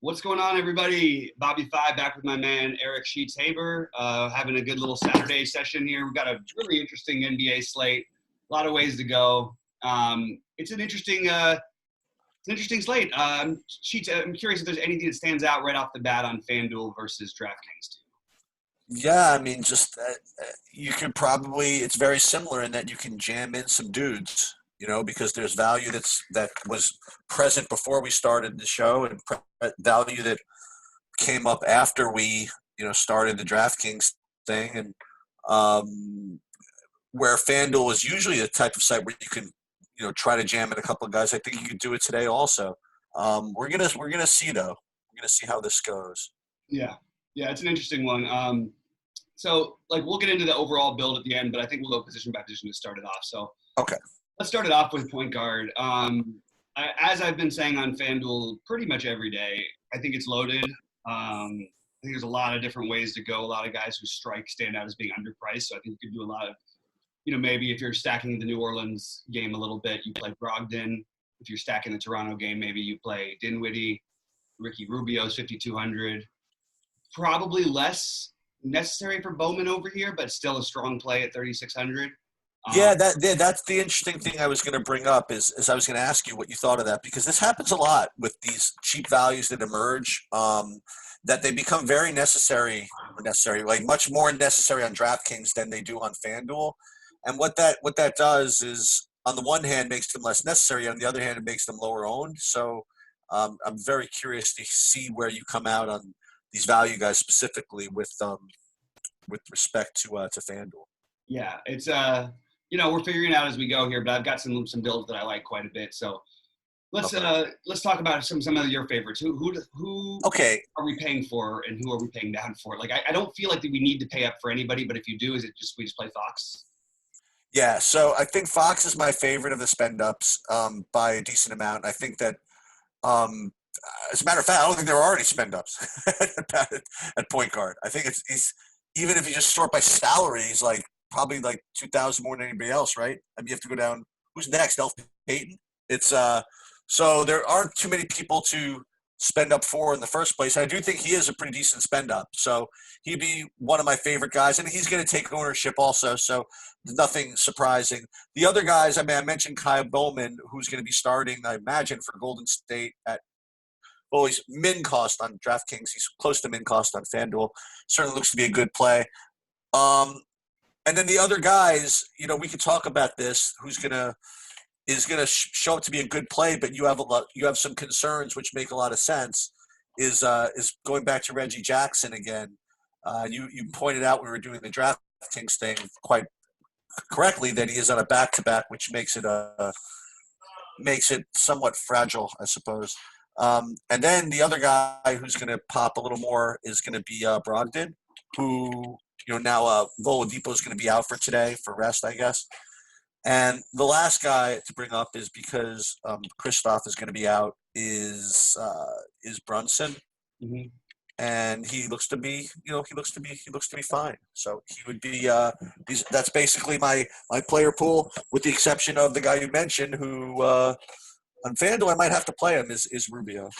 What's going on, everybody? BobbyFi back with my man Eric Sheets Haber, having a good little Saturday session here. We've got a really interesting NBA slate, a lot of ways to go. It's an interesting slate. Sheets, I'm curious if there's anything that stands out right off the bat on Fanduel versus DraftKings. Yeah, I mean, you could probably, it's very similar in that you can jam in some dudes, because there's value that was present before we started the show and value that came up after we, started the DraftKings thing. And where FanDuel is usually the type of site where you can, try to jam in a couple of guys. I think you could do it today also. We're gonna see though. We're gonna see how this goes. Yeah, it's an interesting one. So, we'll get into the overall build at the end, but I think we'll go position by position to start it off. So, okay, let's start it off with point guard. As I've been saying on FanDuel pretty much every day, I think it's loaded. I think there's a lot of different ways to go. A lot of guys who strike stand out as being underpriced. So I think you could do a lot of, maybe if you're stacking the New Orleans game a little bit, you play Brogdon. If you're stacking the Toronto game, maybe you play Dinwiddie. Ricky Rubio's 5,200. Probably less necessary for Bowman over here, but still a strong play at 3,600. That's the interesting thing I was going to bring up is I was going to ask you what you thought of that, because this happens a lot with these cheap values that emerge, that they become very necessary, like much more necessary on DraftKings than they do on FanDuel. And what that does is, on the one hand, makes them less necessary. On the other hand, it makes them lower owned. So I'm very curious to see where you come out on these value guys specifically with respect to FanDuel. Yeah, it's we're figuring it out as we go here, but I've got some builds that I like quite a bit. So let's talk about some of your favorites. Who okay are we paying for, and who are we paying down for? I don't feel like that we need to pay up for anybody, but if you do, we just play Fox? Yeah, so I think Fox is my favorite of the spend ups by a decent amount. I think that as a matter of fact, I don't think there are already spend ups at point guard. I think he's even if you just sort by salary, he's probably 2,000 more than anybody else, right? I mean, you have to go down. Who's next? Elf Payton. It's so there aren't too many people to spend up for in the first place. I do think he is a pretty decent spend up, so he'd be one of my favorite guys, and he's going to take ownership also. So nothing surprising. The other guys, I mean, I mentioned Kyle Bowman, who's going to be starting, I imagine, for Golden State at. Well, he's min cost on DraftKings. He's close to min cost on FanDuel. Certainly looks to be a good play. And then the other guys, we could talk about this. Who's is gonna show up to be a good play, but you have some concerns, which make a lot of sense. Is going back to Reggie Jackson again. You pointed out we were doing the DraftKings thing quite correctly that he is on a back-to-back, which makes it somewhat fragile, I suppose. And then the other guy who's going to pop a little more is going to be Brogdon, who, now Oladipo is going to be out for today for rest, I guess. And the last guy to bring up is because Kristoff is going to be out is Brunson. Mm-hmm. And he looks to be fine. So he would be that's basically my player pool, with the exception of the guy you mentioned who on FanDuel I might have to play him is Rubio.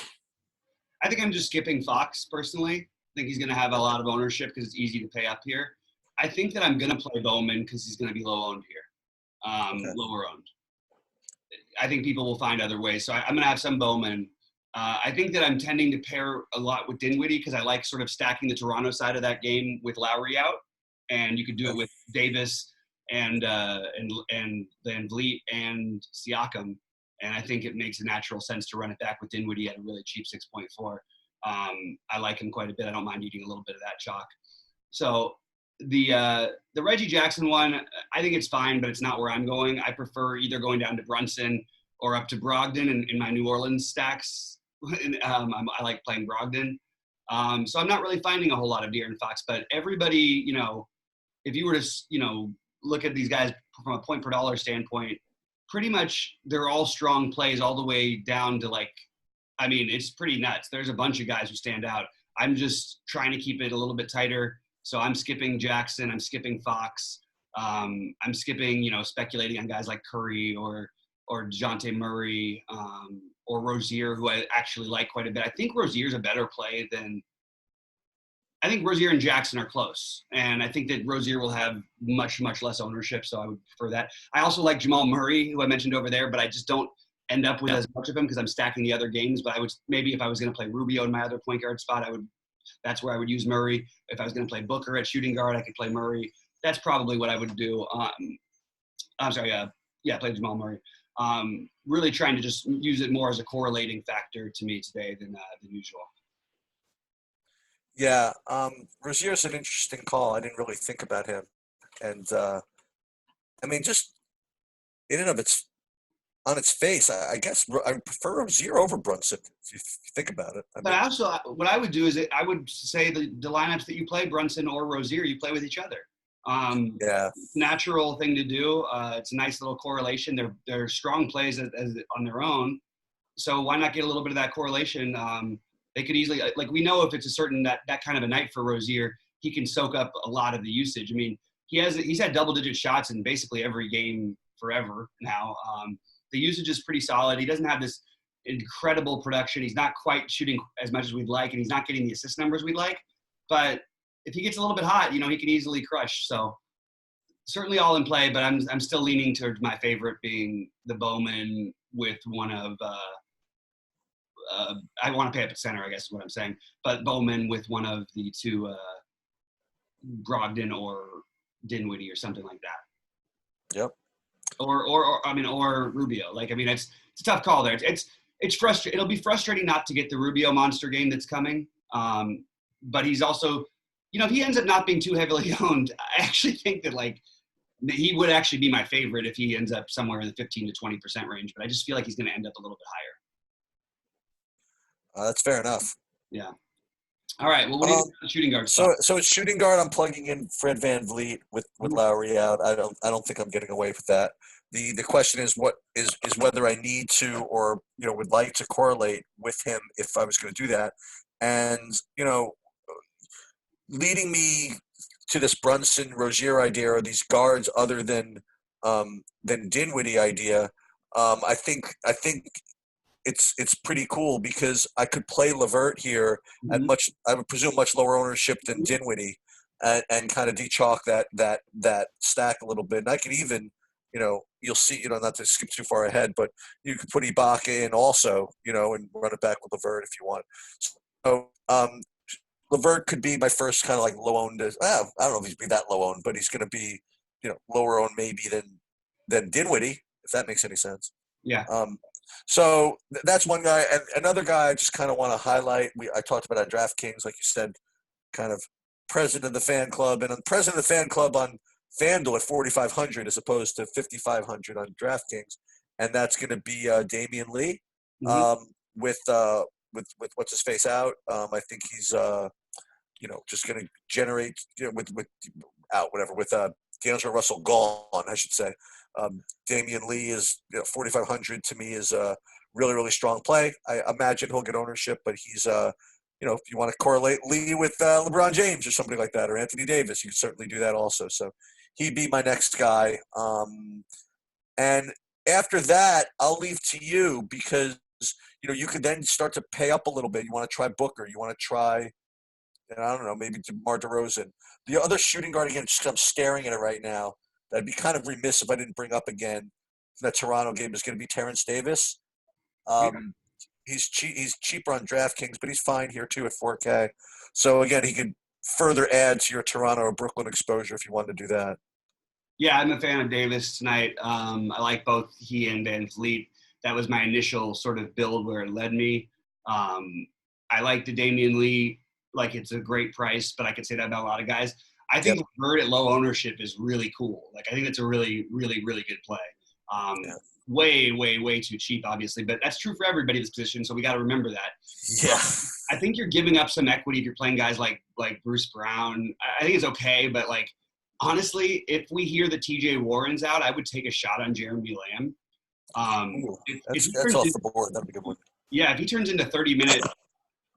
I think I'm just skipping Fox personally. I think he's going to have a lot of ownership because it's easy to pay up here. I think that I'm going to play Bowman because he's going to be low owned here, lower owned. I think people will find other ways. So I'm going to have some Bowman. I think that I'm tending to pair a lot with Dinwiddie because I like sort of stacking the Toronto side of that game with Lowry out, and you could do it with Davis and Van Vliet and Siakam, and I think it makes a natural sense to run it back with Dinwiddie at a really cheap 6.4. I like him quite a bit. I don't mind eating a little bit of that chalk. So the Reggie Jackson one, I think it's fine, but it's not where I'm going. I prefer either going down to Brunson or up to Brogdon in my New Orleans stacks. I like playing Brogdon. So I'm not really finding a whole lot of De'Aaron Fox, but everybody, if you were to, look at these guys from a point per dollar standpoint, pretty much they're all strong plays all the way down to it's pretty nuts. There's a bunch of guys who stand out. I'm just trying to keep it a little bit tighter. So I'm skipping Jackson. I'm skipping Fox. I'm skipping, speculating on guys like Curry or DeJounte Murray, Rozier, who I actually like quite a bit. I think Rozier's a better play than – I think Rozier and Jackson are close. And I think that Rozier will have much, much less ownership, so I would prefer that. I also like Jamal Murray, who I mentioned over there, but I just don't end up with as much of him because I'm stacking the other games. But I would maybe if I was going to play Rubio in my other point guard spot, that's where I would use Murray. If I was going to play Booker at shooting guard, I could play Murray. That's probably what I would do. I'm sorry, play Jamal Murray. Really trying to just use it more as a correlating factor to me today than usual. Yeah, Rozier's an interesting call. I didn't really think about him, and I mean, just in and of on its face, I guess I prefer Rozier over Brunson. If you think about it. But also, what I would do is I would say the lineups that you play Brunson or Rozier, you play with each other. Natural thing to do. It's a nice little correlation. They're strong plays as on their own. So why not get a little bit of that correlation? They could easily, like we know if it's a certain that kind of a night for Rozier, he can soak up a lot of the usage. I mean, he's had double-digit shots in basically every game forever now. The usage is pretty solid. He doesn't have this incredible production. He's not quite shooting as much as we'd like, and he's not getting the assist numbers we'd like. But if he gets a little bit hot, he can easily crush. So certainly all in play, but I'm still leaning towards my favorite being the Bowman with one of I want to pay up at center, I guess is what I'm saying. But Bowman with one of the two Brogdon or Dinwiddie or something like that. Yep. Or Rubio. It's a tough call there. It's frustrating. It'll be frustrating not to get the Rubio monster game that's coming. But he's also, if he ends up not being too heavily owned, I actually think that he would actually be my favorite if he ends up somewhere in the 15 to 20% range. But I just feel like he's going to end up a little bit higher. That's fair enough. Yeah. All right. Well, what do you think about the shooting guard? So it's shooting guard. I'm plugging in Fred VanVleet with Lowry out. I don't think I'm getting away with that. The question is whether I need to or would like to correlate with him if I was going to do that, and leading me to this Brunson Rozier idea or these guards other than Dinwiddie idea. I think it's pretty cool because I could play LeVert here at I would presume much lower ownership than Dinwiddie, and kind of de-chalk that stack a little bit. And I could even, you'll see, not to skip too far ahead, but you could put Ibaka in also, and run it back with LeVert if you want. So LeVert could be my first kind of low owned. I don't know if he's be that low owned, but he's going to be, lower owned maybe than Dinwiddie, if that makes any sense. Yeah. So that's one guy. And another guy I just kind of want to highlight, I talked about on DraftKings, like you said, kind of president of the fan club. And I'm president of the fan club on FanDuel at 4,500 as opposed to 5,500 on DraftKings. And that's going to be Damian Lee with what's his face out. I think he's, just going to generate, with D'Angelo Russell gone, I should say. Damian Lee is 4,500 to me is a really, really strong play. I imagine he'll get ownership, but he's if you want to correlate Lee with LeBron James or somebody like that, or Anthony Davis, you can certainly do that also. So he'd be my next guy. And after that, I'll leave to you because you could then start to pay up a little bit. You want to try Booker. You want to try, and I don't know, maybe DeMar DeRozan. The other shooting guard, again, just I'm staring at it right now. I'd be kind of remiss if I didn't bring up again that Toronto game is going to be Terrence Davis. He's cheaper on DraftKings, but he's fine here too at 4K. So again, he could further add to your Toronto or Brooklyn exposure if you wanted to do that. Yeah, I'm a fan of Davis tonight. I like both he and VanVleet. That was my initial sort of build where it led me. I like the Damian Lee. It's a great price, but I could say that about a lot of guys. I think LeVert at low ownership is really cool. I think that's a really, really, really good play. Way, way, way too cheap, obviously, but that's true for everybody in this position. So we got to remember that. Yeah. I think you're giving up some equity if you're playing guys like Bruce Brown. I think it's okay, but honestly, if we hear that TJ Warren's out, I would take a shot on Jeremy Lamb. That's off the board. That'd be a good one. Yeah, if he turns into 30 minutes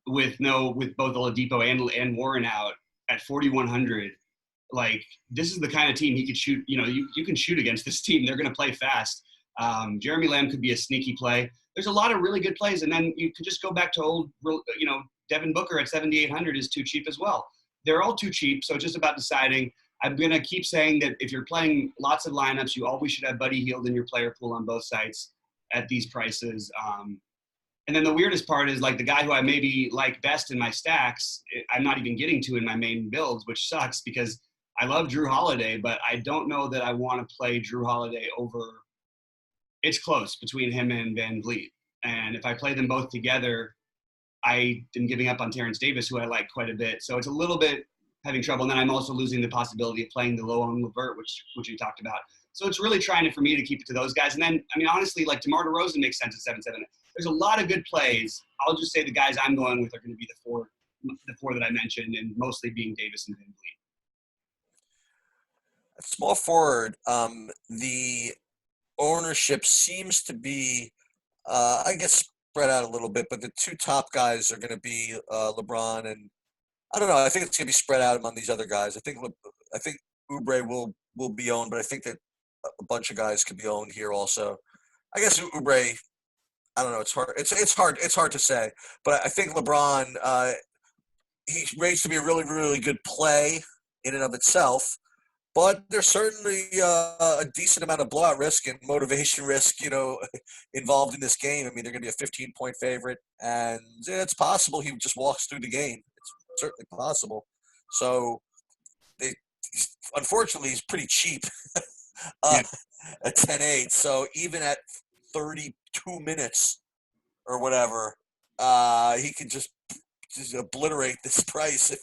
with both Oladipo and Warren out at 4,100. This is the kind of team he could shoot. You can shoot against this team. They're going to play fast. Jeremy Lamb could be a sneaky play. There's a lot of really good plays, and then you could just go back to old, Devin Booker at 7,800 is too cheap as well. They're all too cheap, so it's just about deciding. I'm going to keep saying that if you're playing lots of lineups, you always should have Buddy Hield in your player pool on both sites at these prices. And then the weirdest part is like the guy who I maybe like best in my stacks, I'm not even getting to in my main builds, which sucks because I love Drew Holiday, but I don't know that I want to play Drew Holiday over. It's close between him and Van Vliet. And if I play them both together, I am giving up on Terrence Davis, who I like quite a bit. So it's a little bit having trouble. And then I'm also losing the possibility of playing the low on Levert, which we talked about. So it's really trying for me to keep it to those guys. And then, I mean, honestly, like DeMar DeRozan makes sense at 7-7. There's a lot of good plays. I'll just say the guys I'm going with are going to be the four that I mentioned, and mostly being Davis and Van Vliet. Small forward, the ownership seems to be, I guess, spread out a little bit, but the two top guys are going to be LeBron and I don't know. I think it's going to be spread out among these other guys. I think Oubre will be owned, but I think that a bunch of guys could be owned here also. I guess Oubre. I don't know. It's hard. It's hard to say. But I think LeBron. He rates to be a really, really good play in and of itself. But there's certainly a decent amount of blowout risk and motivation risk, involved in this game. I mean, they're going to be a 15-point favorite, and it's possible he just walks through the game. It's certainly possible. So, unfortunately, he's pretty cheap at 10-8. So even at 32 minutes or whatever, he could just obliterate this price,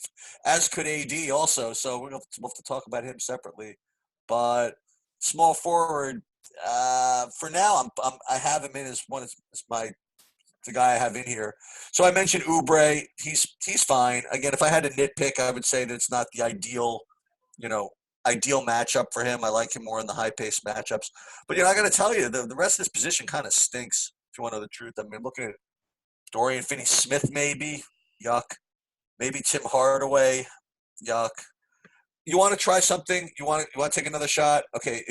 as could AD also. So we'll have to talk about him separately. But small forward, for now, I have him in as the guy I have in here. So I mentioned Oubre. He's fine. Again, if I had to nitpick, I would say that it's not the ideal matchup for him. I like him more in the high-paced matchups. But I got to tell you, the rest of this position kind of stinks. If you want to know the truth, I mean, I'm looking at Dorian Finney-Smith, maybe. Yuck. Maybe Tim Hardaway. Yuck. You want to try something? You want to take another shot? Okay,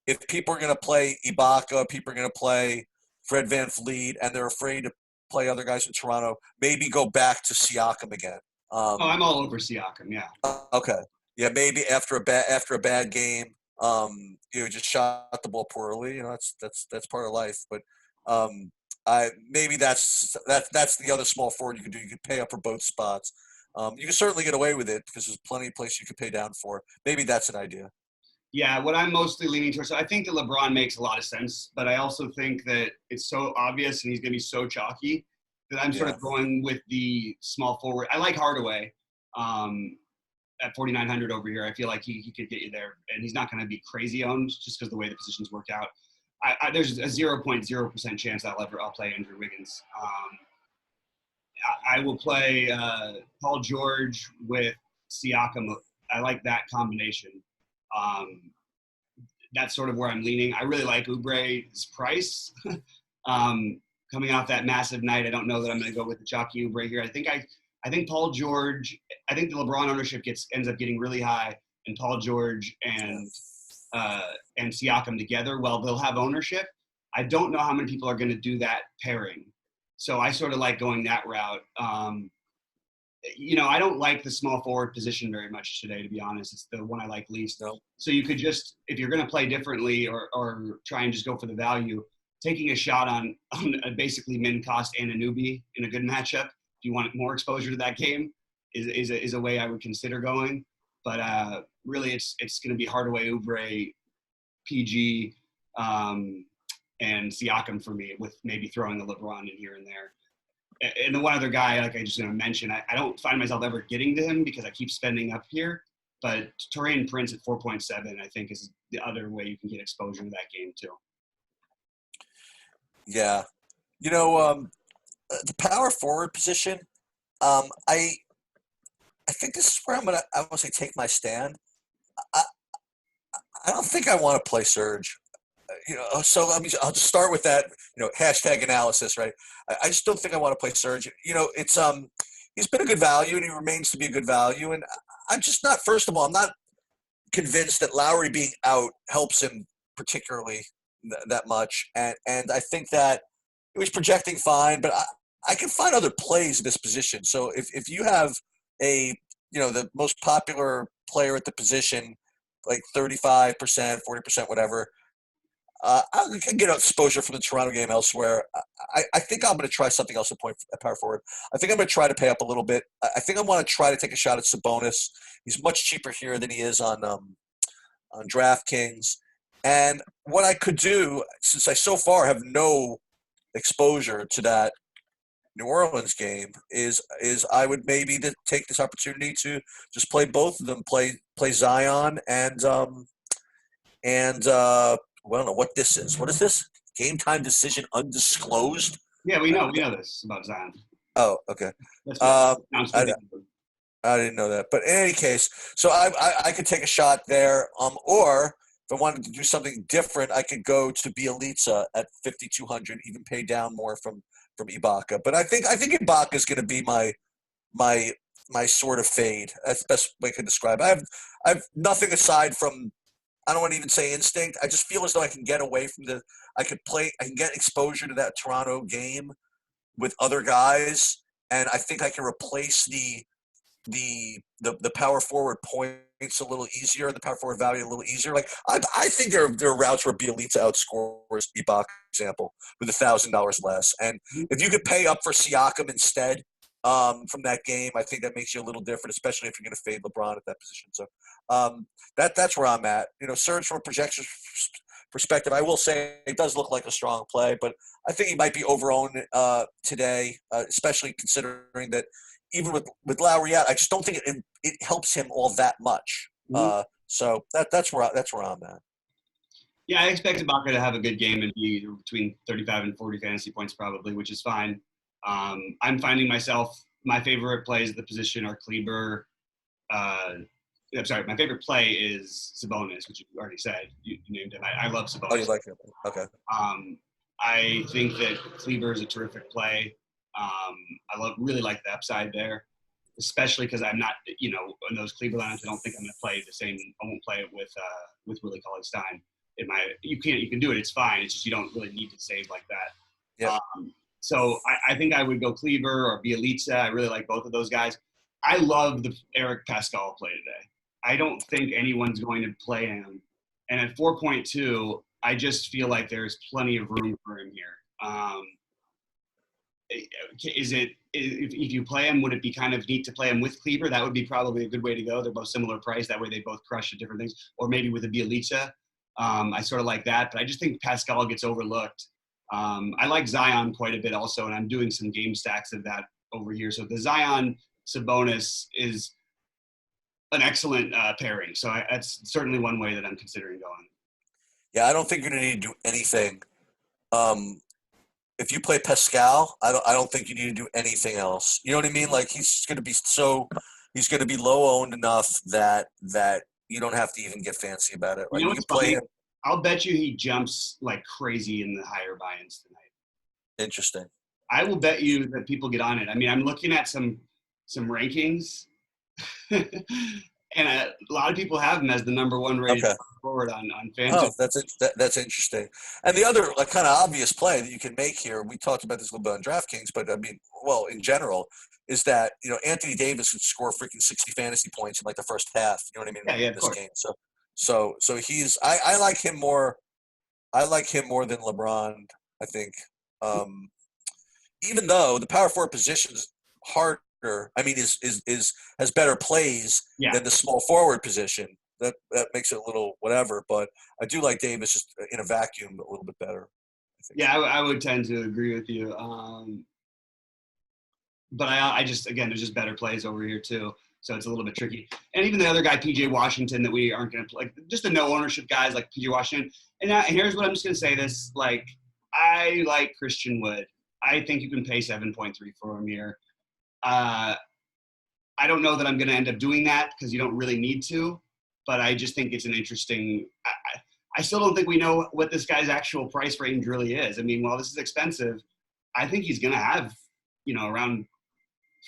if people are going to play Ibaka, people are going to play Fred VanVleet, and they're afraid to play other guys in Toronto, maybe go back to Siakam again. I'm all over Siakam, yeah. Okay. Yeah, maybe after a bad game, just shot the ball poorly. That's part of life. But maybe that's the other small forward you could do. You could pay up for both spots. You can certainly get away with it because there's plenty of places you could pay down for. Maybe that's an idea. Yeah, what I'm mostly leaning towards, so I think that LeBron makes a lot of sense, but I also think that it's so obvious and he's going to be so chalky that I'm sort of going with the small forward. I like Hardaway at 4,900 over here. I feel like he could get you there, and he's not going to be crazy owned just because the way the positions work out. There's a 0.0% chance I'll play Andrew Wiggins. I will play Paul George with Siakam. I like that combination. That's sort of where I'm leaning. I really like Oubre's price. Coming off that massive night, I don't know that I'm going to go with the chalky Oubre here. I think Paul George. I think the LeBron ownership ends up getting really high, and Paul George and Siakam together, well, they'll have ownership. I don't know how many people are going to do that pairing. So I sort of like going that route. I don't like the small forward position very much today, to be honest. It's the one I like least. No. So you could just, if you're going to play differently or try and just go for the value, taking a shot on a basically min cost Anunoby in a good matchup, if you want more exposure to that game, is a way I would consider going. But really, it's going to be Hardaway, Oubre, PG, and Siakam for me, with maybe throwing a LeBron in here and there. And the one other guy, like I just going to mention, I don't find myself ever getting to him because I keep spending up here. But Taurean Prince at 4.7, I think, is the other way you can get exposure to that game too. Yeah, the power forward position. I think this is where I want to say take my stand. I don't think I want to play Serge. So I'll just start with that. Hashtag analysis, right? I just don't think I want to play Serge. It's he's been a good value and he remains to be a good value. And I'm just not. First of all, I'm not convinced that Lowry being out helps him particularly that much, and I think that he was projecting fine, but I can find other plays in this position. So if you have the most popular player at the position, like 35%, 40%, whatever, I can get exposure from the Toronto game elsewhere. I think I'm going to try something else at power forward. I think I'm going to try to pay up a little bit. I think I want to try to take a shot at Sabonis. He's much cheaper here than he is on DraftKings. And what I could do, since I so far have no exposure to that New Orleans game, is I would maybe take this opportunity to just play both of them, play Zion and I don't know what this is. What is this? Game time decision undisclosed? Yeah, we know this about Zion. Oh, okay. That's I didn't know that. But in any case, so I could take a shot there. Or if I wanted to do something different, I could go to Bielitsa at 5,200, even pay down more from Ibaka. But I think Ibaka is going to be my sort of fade. That's the best way I can describe it. I have nothing aside from, I don't want to even say instinct. I just feel as though I can get away from I can get exposure to that Toronto game with other guys, and I think I can replace the power forward points a little easier, the power forward value a little easier. Like I think there are routes where Bielitsa outscores Ibaka, for example, with $1,000 less. And if you could pay up for Siakam instead from that game, I think that makes you a little different, especially if you're going to fade LeBron at that position. So that's where I'm at. Surge from a projection perspective, I will say it does look like a strong play, but I think he might be overowned today, especially considering that even with Lowry out, I just don't think it helps him all that much. So that's where I'm at. Yeah, I expect Ibaka to have a good game and be between 35 and 40 fantasy points probably, which is fine. I'm finding myself, my favorite plays at the position are Kleber. I'm sorry, my favorite play is Sabonis, which you already said. You named him. I love Sabonis. Oh, you like him? Okay. I think that Kleber is a terrific play. I really like the upside there, especially because I'm not, in those Kleber lineups, I don't think I'm going to play the same. I won't play it with Willie Cauley-Stein. You can do it. It's fine. It's just you don't really need to save like that. Yeah. So I think I would go Kleber or Bielitsa. I really like both of those guys. I love the Eric Pascal play today. I don't think anyone's going to play him. And at 4.2, I just feel like there's plenty of room for him here. If you play him, would it be kind of neat to play him with Kleber? That would be probably a good way to go. They're both similar price. That way they both crush at different things. Or maybe with a Bielitsa. I sort of like that. But I just think Pascal gets overlooked. I like Zion quite a bit also, and I'm doing some game stacks of that over here. So the Zion Sabonis is an excellent pairing. So that's certainly one way that I'm considering going. Yeah, I don't think you're going to need to do anything. If you play Pascal, I don't think you need to do anything else. You know what I mean? Like he's going to be low owned enough that you don't have to even get fancy about it. Like you can play him. I'll bet you he jumps like crazy in the higher buy-ins tonight. Interesting. I will bet you that people get on it. I mean, I'm looking at some rankings, and a lot of people have him as the number one rated forward on Fanduel. Oh, that's interesting. And the other kind of obvious play that you can make here, we talked about this a little bit on DraftKings, but I mean, well, in general, is that Anthony Davis would score freaking 60 fantasy points in like the first half. You know what I mean? Yeah, in this game. So he's I like him more. I like him more than LeBron. I think, even though the power forward position is harder. I mean, has better plays than the small forward position. That makes it a little whatever. But I do like Davis just in a vacuum a little bit better. I think. Yeah, I would tend to agree with you. But I just, again, there's just better plays over here too. So it's a little bit tricky. And even the other guy, PJ Washington, that we aren't going to play, just the no ownership guys like PJ Washington. And here's what I'm just going to say this. Like, I like Christian Wood. I think you can pay 7.3 for him here. I don't know that I'm going to end up doing that because you don't really need to. But I just think it's an interesting I still don't think we know what this guy's actual price range really is. I mean, while this is expensive, I think he's going to have, around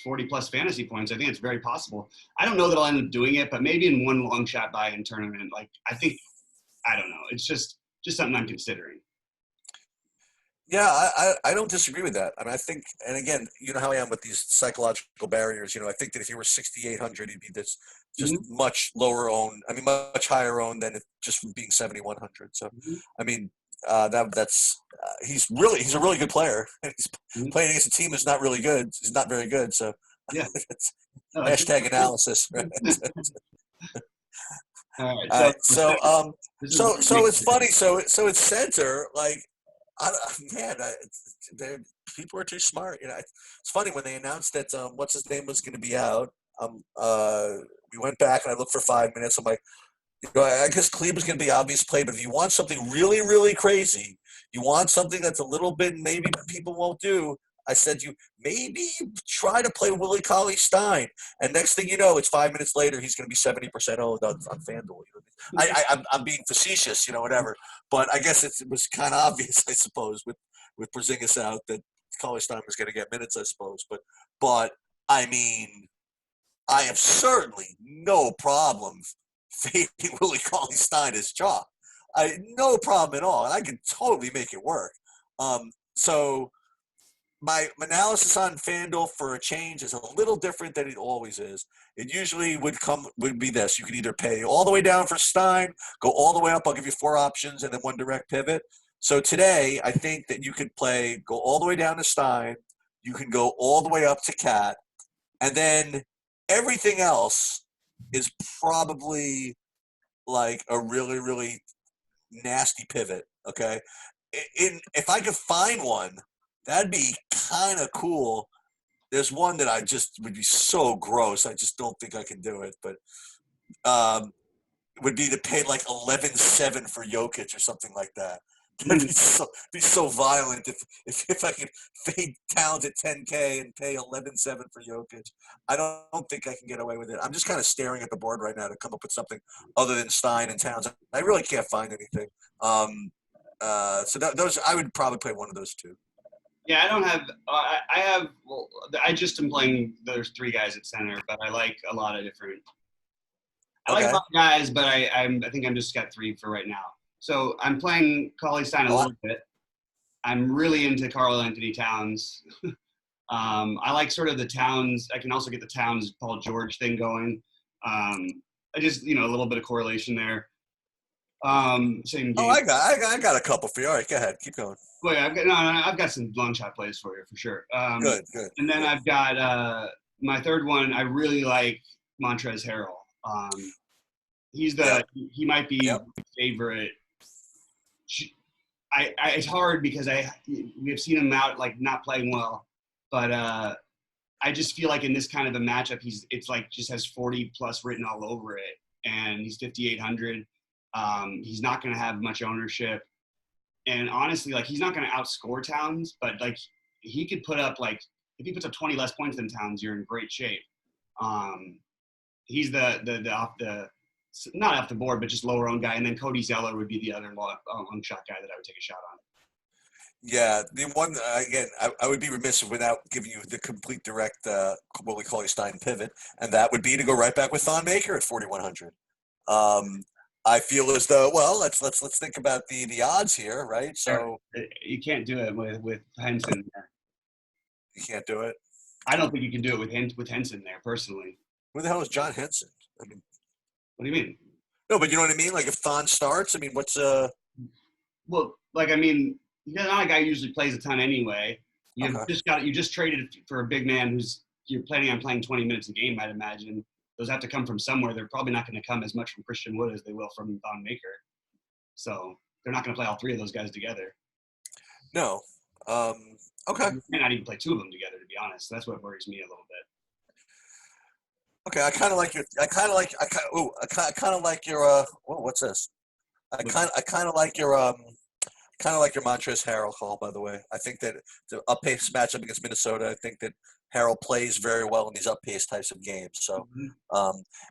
40-plus fantasy points. I think it's very possible. I don't know that I'll end up doing it, but maybe in one long shot buy-in tournament. Like, I don't know. It's just something I'm considering. Yeah, I don't disagree with that. I mean, I think, and again, you know how I am with these psychological barriers. I think that if you were 6,800, he'd be this just Mm-hmm. much lower owned. I mean, much higher owned than just from being 7,100. So, Mm-hmm. I mean, that's he's a really good player. He's Mm-hmm. playing against a team that's not really good. He's not very good. So, Yeah. it's No, that's hashtag good. analysis. Right? All right. All So right. So, this is so it's funny. So it's center like. Man, people are too smart. It's funny when they announced that what's his name was going to be out. We went back and I looked for 5 minutes. I'm like, I guess Cleveland's going to be obvious play, but if you want something really, really crazy, you want something that's a little bit maybe people won't do. I said to you, maybe try to play Willie Cauley-Stein. And next thing you know, it's 5 minutes later, he's going to be 70% owned on FanDuel. I'm being facetious, whatever. But I guess it was kind of obvious, I suppose, with Porzingis out that Cauley-Stein was going to get minutes, I suppose. But I mean, I have certainly no problem fading Willie Cauley-Stein as chalk. No problem at all, and I can totally make it work. So my analysis on FanDuel for a change is a little different than it always is. It usually would be this: you can either pay all the way down for Stein, go all the way up. I'll give you 4 options and then 1 direct pivot. So today, I think that you could go all the way down to Stein. You can go all the way up to Cat, and then everything else is probably like a really, really nasty pivot. Okay, if I could find one, that'd be kind of cool. There's one that I just would be so gross. I just don't think I can do it, but um, would be to pay like 11.7 for Jokic or something like that. That'd be so violent if I could fade Towns at 10K and pay 11.7 for Jokic. I don't think I can get away with it. I'm just kind of staring at the board right now to come up with something other than Stein and Towns. I really can't find anything. So those I would probably play one of those two. Yeah, I don't have. I have. Well, I just am playing. There's 3 guys at center, but I like a lot of different. I like a Okay. lot of guys, but I think I'm just got 3 for right now. So I'm playing Cauley-Stein a little bit. I'm really into Karl Anthony Towns. I like sort of the Towns. I can also get the Towns Paul George thing going. I just a little bit of correlation there. Same game. I got a couple for you. All right, go ahead, keep going. Well, yeah, I've got some long shot plays for you for sure. Good. And then Good. I've got my third one. I really like Montrezl Harrell. He might be Yep. my favorite. It's hard because we have seen him out like not playing well, but I just feel like in this kind of a matchup, it's like just has 40 plus written all over it, and he's 5,800. He's not going to have much ownership, and honestly, like he's not going to outscore Towns, but like he could put up like if he puts up 20 less points than Towns, you're in great shape. He's the not off the board, but just lower owned guy, and then Cody Zeller would be the other long shot guy that I would take a shot on. Yeah, the one again, I would be remiss without giving you the complete direct what we call a Stein pivot, and that would be to go right back with Thon Maker at 4,100. I feel as though, well, let's think about the odds here, right? So you can't do it with Henson there. You can't do it. I don't think you can do it with Henson there personally. Who the hell is John Henson? I mean, what do you mean? No, but you know what I mean. Like if Thon starts, I mean, what's Well, like I mean, he's not a guy who usually plays a ton anyway. You just traded for a big man you're planning on playing 20 minutes a game, I'd imagine. Those have to come from somewhere. They're probably not going to come as much from Christian Wood as they will from Thon Maker. So they're not going to play all 3 of those guys together. No. Okay. You may not even play 2 of them together, to be honest. That's what worries me a little bit. Okay, I kind of like your. What's this? I kind of like your Montrezl Harrell call. By the way, I think that the up-pace matchup against Minnesota. I think that Harrell plays very well in these up-pace types of games. So,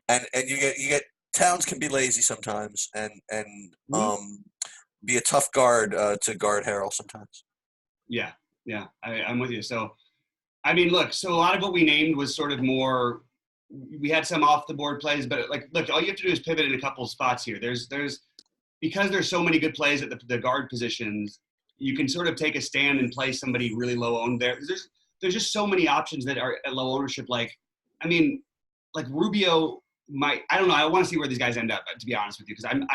and you get Towns can be lazy sometimes, and be a tough guard to guard Harrell sometimes. Yeah, I'm with you. So, I mean, look. So a lot of what we named was sort of more. We had some off the board plays, but like, look, all you have to do is pivot in a couple of spots here. There's because there's so many good plays at the guard positions. you can sort of take a stand and play somebody really low owned there. There's just so many options that are at low ownership. Like, I mean, like Rubio might, I don't know. I want to see where these guys end up, to be honest with you, because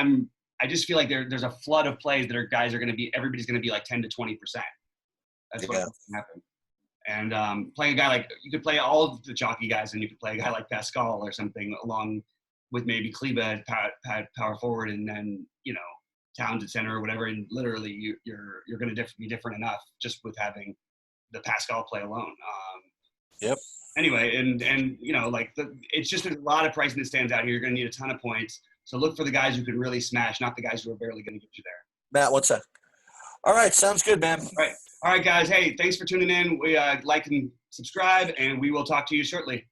I just feel like there's a flood of plays that everybody's going to be like 10 to 20%. That's what's going to happen. And playing a guy like, you could play all of the chalky guys, and you could play a guy like Pascal or something along with maybe Kleba at power forward, and then, Towns at center or whatever. And literally you're going to be different enough just with having the Pascal play alone. Yep. Anyway, and it's just a lot of pricing that stands out here. You're going to need a ton of points. So look for the guys who can really smash, not the guys who are barely going to get you there. Matt, what's that? All right. Sounds good, man. All right, guys. Hey, thanks for tuning in. We like and subscribe, and we will talk to you shortly.